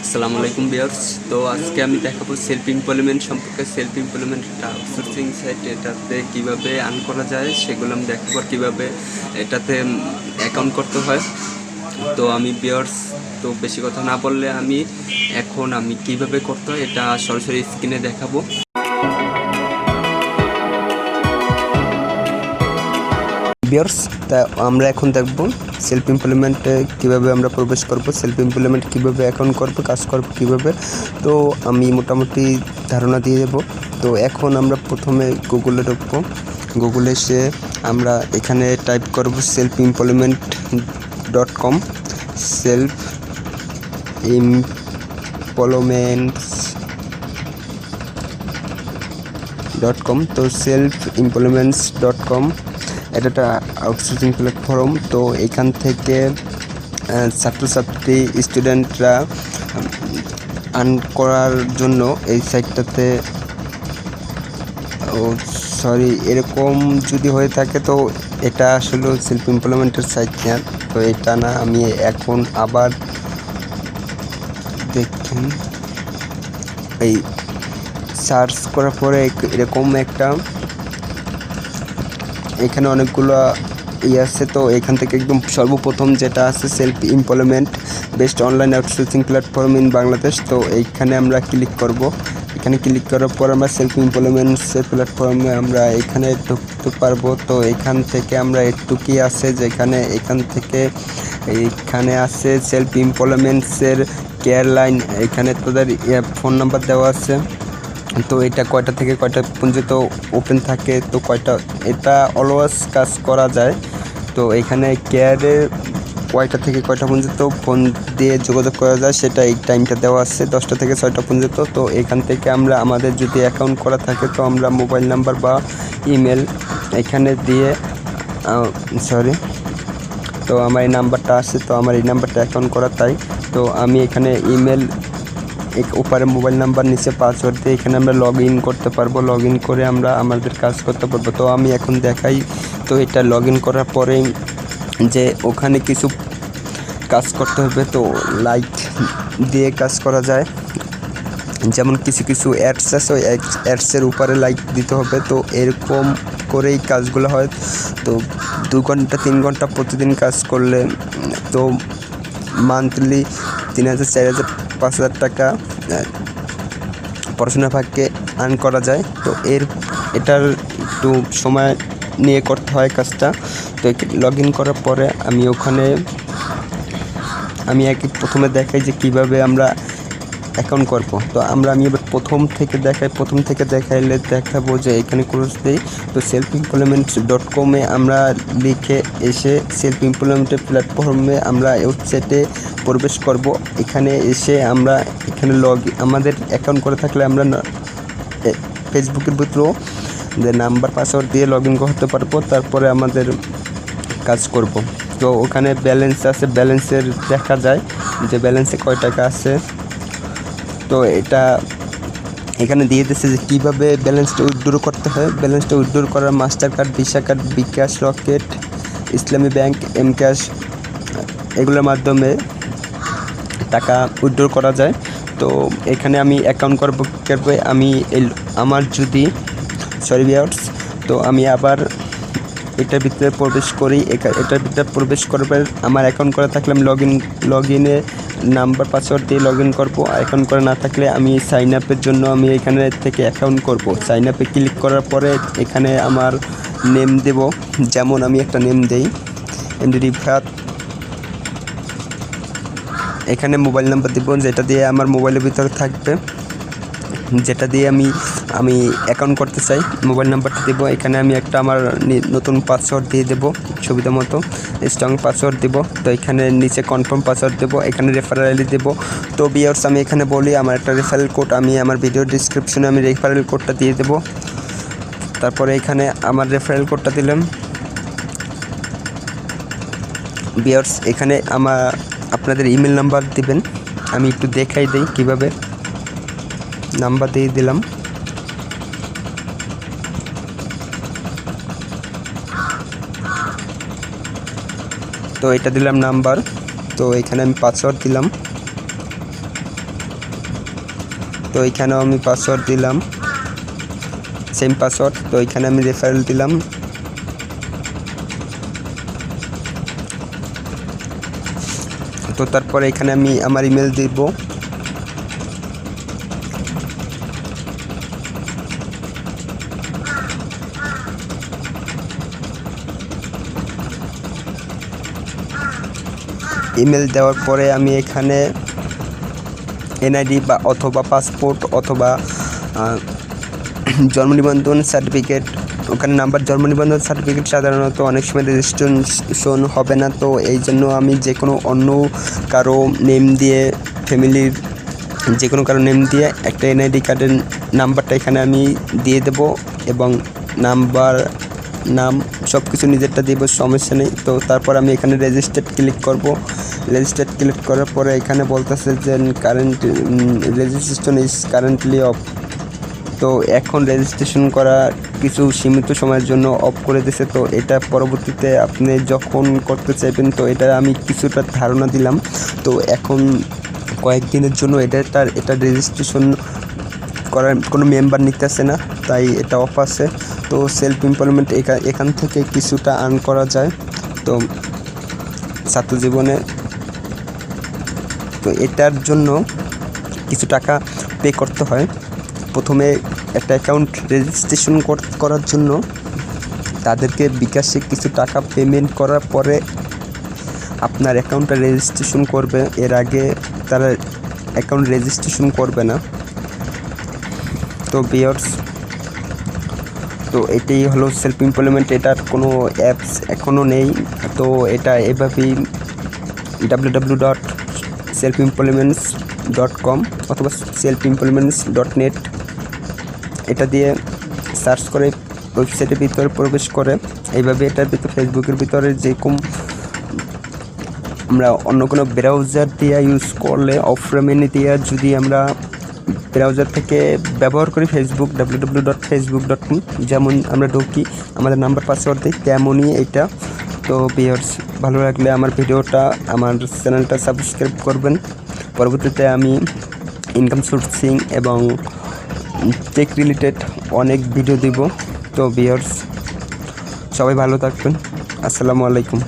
আসসালামু আলাইকুম ভিউয়ার্স। তো আজকে আমি দেখাবো সেলফ এমপ্লয়মেন্ট সম্পর্কে। সেলফ এমপ্লয়মেন্ট একটা আউটসোর্সিং সাইট, এটাতে কীভাবে আর্ন করা যায় সেগুলো আমি দেখাবো, আর কীভাবে এটাতে অ্যাকাউন্ট করতে হয়। তো আমি ভিউয়ার্স, তো বেশি কথা না বললে আমি কীভাবে করতে হয় এটা সরাসরি স্ক্রিনে দেখাবো। ভিউয়ার্স, তা আমরা এখন দেখব সেলফ এমপ্লয়মেন্টে কীভাবে আমরা প্রবেশ করব, সেলফ এমপ্লয়মেন্ট কীভাবে অ্যাকাউন্ট করব, কাজ করব কীভাবে। তো আমি মোটামুটি ধারণা দিয়ে দেব। তো এখন আমরা প্রথমে গুগলে ঢুকবো। গুগলে এসে আমরা এখানে টাইপ করব selfemployment.com, selfemployments.com। তো selfemployments.com এটা একটা আউটসোর্সিং প্ল্যাটফর্ম। তো এখান থেকে ছাত্রছাত্রী স্টুডেন্টরা আর্ন করার জন্য এই সাইটটাতে, এরকম যদি হয়ে থাকে তো এটা আসলে সেলফ এমপ্লয়মেন্টের সাইট না। তো এটা না, আমি এখন আবার দেখুন, এই সার্চ করার পরে এরকম একটা, এখানে অনেকগুলো আছে। তো এখান থেকে একদম সর্বপ্রথম যেটা আছে self employment best online outsourcing platform in Bangladesh. তো এইখানে আমরা ক্লিক করব। এখানে ক্লিক করার পর আমরা সেলফ এমপ্লয়মেন্টসের প্ল্যাটফর্মে আমরা এখানে ঢুকতে পারবো। তো এখান থেকে আমরা একটুকুই আছে যেখানে এইখানে আছে সেলফ এমপ্লয়মেন্টসের কেয়ার লাইন। এখানে তাদের ফোন নাম্বার দেওয়া আছে। তো এটা কয়টা থেকে কয়টা পর্যন্ত ওপেন থাকে, তো এটা অলওয়েজ কাজ করা যায়। তো এখানে কেয়ারে কয়টা থেকে কয়টা পর্যন্ত ফোন দিয়ে যোগাযোগ করা যায় সেটা এই টাইমটা দেওয়া আছে, 10টা থেকে 6টা পর্যন্ত। তো এখান থেকে আমরা আমাদের যদি অ্যাকাউন্ট করা থাকে তো আমরা মোবাইল নাম্বার বা ইমেল এখানে দিয়ে তো আমার এই নাম্বারটা আছে, তো আমার এই নাম্বারটা অ্যাকাউন্ট করা, তাই তো আমি এখানে ইমেল, উপরে মোবাইল নাম্বার, নিচে পাসওয়ার্ড দিয়ে এখানে আমরা লগ ইন করতে পারবো। লগ ইন করে আমরা আমাদের কাজ করতে পারবো। তো আমি এখন দেখাই। তো এটা লগ ইন করার পরে যে ওখানে কিছু কাজ করতে হবে, তো লাইক দিয়ে কাজ করা যায়। যেমন কিছু অ্যাডস আছে, ওই অ্যাডসের উপরে লাইক দিতে হবে। তো এরকম করেই কাজগুলো হয়। তো 2 ঘন্টা 3 ঘন্টা প্রতিদিন কাজ করলে তো মান্থলি 3,000 4,000 5,000 টাকা পড়াশোনার ফাঁকে আর্ন করা যায়। তো এটার একটু সময় নিয়ে করতে হয় কাজটা। তো লগ ইন করার পরে আমি প্রথমে দেখাই যে কিভাবে আমরা অ্যাকাউন্ট করব। তো আমি এবার প্রথম থেকে দেখাইলে দেখাবো যে এখানে ক্রস দিই। তো selfemployment.com-এ আমরা লিখে এসে সেলফ এমপ্লয়মেন্টের প্ল্যাটফর্মে আমরা ওয়েবসাইটে প্রবেশ করব। এখানে এসে আমরা আমাদের অ্যাকাউন্ট করে থাকলে আমরা ফেসবুকের ভিতরেও যে নাম্বার পাসওয়ার্ড দিয়ে লগ ইন করতে পারবো। তারপরে আমাদের কাজ করব। তো ওখানে ব্যালেন্স আছে, ব্যালেন্সের দেখা যায় যে ব্যালেন্সে কয় টাকা আছে। তো এটা এখানে দিয়ে দিচ্ছে যে কীভাবে ব্যালেন্সটা উইথড্র করতে হয়। ব্যালেন্সটা উইথড্র করার মাস্টার কার্ড, ভিসা কার্ড, বিকাশ, রকেট, ইসলামী ব্যাংক, এম ক্যাশ এগুলোর মাধ্যমে টাকা উইথড্র করা যায়। তো এখানে আমি অ্যাকাউন্ট করব আমি আমার যদি ভিউয়ার্স, তো আমি আবার এটার ভিতরে প্রবেশ করি। এটার ভিতরে প্রবেশ করবে, আমার অ্যাকাউন্ট করা থাকলে আমি লগ ইনে নাম্বার পাসওয়ার্ড দিয়ে লগ ইন করবো। অ্যাকাউন্ট করা না থাকলে আমি সাইন আপের জন্য আমি এখানে থেকে অ্যাকাউন্ট করব। সাইন আপে ক্লিক করার পরে এখানে আমার নেম দেব। যেমন আমি একটা নেম দেই, রিফাত। এখানে মোবাইল নাম্বার দেব, যেটা দিয়ে আমার মোবাইলের ভিতরে থাকবে, যেটা দিয়ে আমি অ্যাকাউন্ট করতে চাই। মোবাইল নাম্বারটা দেবো। এখানে আমি একটা আমার নতুন পাসওয়ার্ড দিয়ে দেবো, সুবিধা মতো স্ট্রং পাসওয়ার্ড দেবো। তো এখানে নিচে কনফার্ম পাসওয়ার্ড দেবো। এখানে রেফারেল আইডি দেবো। তো ভিউয়ার্স, আমি এখানে বলি আমার একটা রেফারেল কোড, আমি আমার ভিডিও ডিসক্রিপশনে আমি রেফারেল কোডটা দিয়ে দেবো। তারপরে এখানে আমার রেফারেল কোডটা দিলাম। ভিউয়ার্স, এখানে আপনাদের ইমেল নাম্বার দিবেন। আমি একটু দেখাই দিই কীভাবে। নাম্বার দিয়ে দিলাম। তো এটা দিলাম নাম্বার। তো এখানে আমি পাসওয়ার্ড দিলাম। তো এখানেও আমি পাসওয়ার্ড দিলাম, সেম পাসওয়ার্ড। তো এখানে আমি রেফারেল দিলাম। তো তারপরে এখানে আমি আমার ইমেল দিব। ইমেল দেওয়ার পরে আমি এখানে এনআইডি বা অথবা পাসপোর্ট অথবা জন্ম নিবন্ধন সার্টিফিকেট, ওখানে নাম্বার জন্ম নিবন্ধন সার্টিফিকেট সাধারণত অনেক সময় রেজিস্ট্রেশন হবে না। তো এই জন্য আমি যে কোনো অন্য কারো নেম দিয়ে, ফ্যামিলির যে কোনো কারো নেম দিয়ে একটা এনআইডি কার্ডের নাম্বারটা এখানে আমি দিয়ে দেব এবং নাম সব কিছু নিজেরটা দিব, সমস্যা নেই। তো তারপর আমি এখানে রেজিস্টার্ড ক্লিক করব। রেজিস্টার্ড ক্লিক করার পরে এখানে বলতেছে যে রেজিস্ট্রেশন ইজ কারেন্টলি অফ। তো এখন রেজিস্ট্রেশন করা কিছু সীমিত সময়ের জন্য অফ করে দিয়েছে। তো এটা পরবর্তীতে আপনি যখন করতে চাইবেন, তো এটা আমি কিছুটা ধারণা দিলাম। তো এখন কয়েকদিনের জন্য এটা রেজিস্ট্রেশন করার কোনো মেম্বার নিতেছে না, তাই এটা অফ আছে। তো সেলফ এমপ্লয়মেন্ট এখান থেকে কিছুটা আর্ন করা যায়। তো ছাত্র জীবনে তো এটার জন্য কিছু টাকা পে করতে হয়। প্রথমে একটা অ্যাকাউন্ট রেজিস্ট্রেশন করার জন্য তাদেরকে বিকাশে কিছু টাকা পেমেন্ট করার পরে আপনার অ্যাকাউন্টটা রেজিস্ট্রেশন করবে। এর আগে তারা অ্যাকাউন্ট রেজিস্ট্রেশন করবে না। তো ভিউয়ার্স, তো এটাই হলো সেলফ এমপ্লয়মেন্ট। এটার কোনো অ্যাপস এখনও নেই। তো এটা এভাবেই www.selfemployments.com অথবা selfemployments.net এটা দিয়ে সার্চ করে ওয়েবসাইটের ভিতরে প্রবেশ করে এইভাবে এটার ভিতরে ফেসবুকের ভিতরে যেরকম আমরা অন্য কোনো ব্রাউজার দিয়ে ইউজ করলে অফ্রামেনি দিয়ে যদি আমরা ব্রাউজার থেকে ব্যবহার করি ফেসবুক www.facebook.com, যেমন আমরা ঢুকি আমাদের নাম্বার পাসওয়ার্ড দিই, তেমনই এটা। তো ভিউয়ার্স, ভালো লাগলে আমার ভিডিওটা, আমার চ্যানেলটা সাবস্ক্রাইব করবেন। পরবর্তীতে আমি ইনকাম সোর্সিং এবং টেক রিলেটেড অনেক ভিডিও দিব। তো ভিউয়ার্স, সবাই ভালো থাকবেন। আসসালামু আলাইকুম।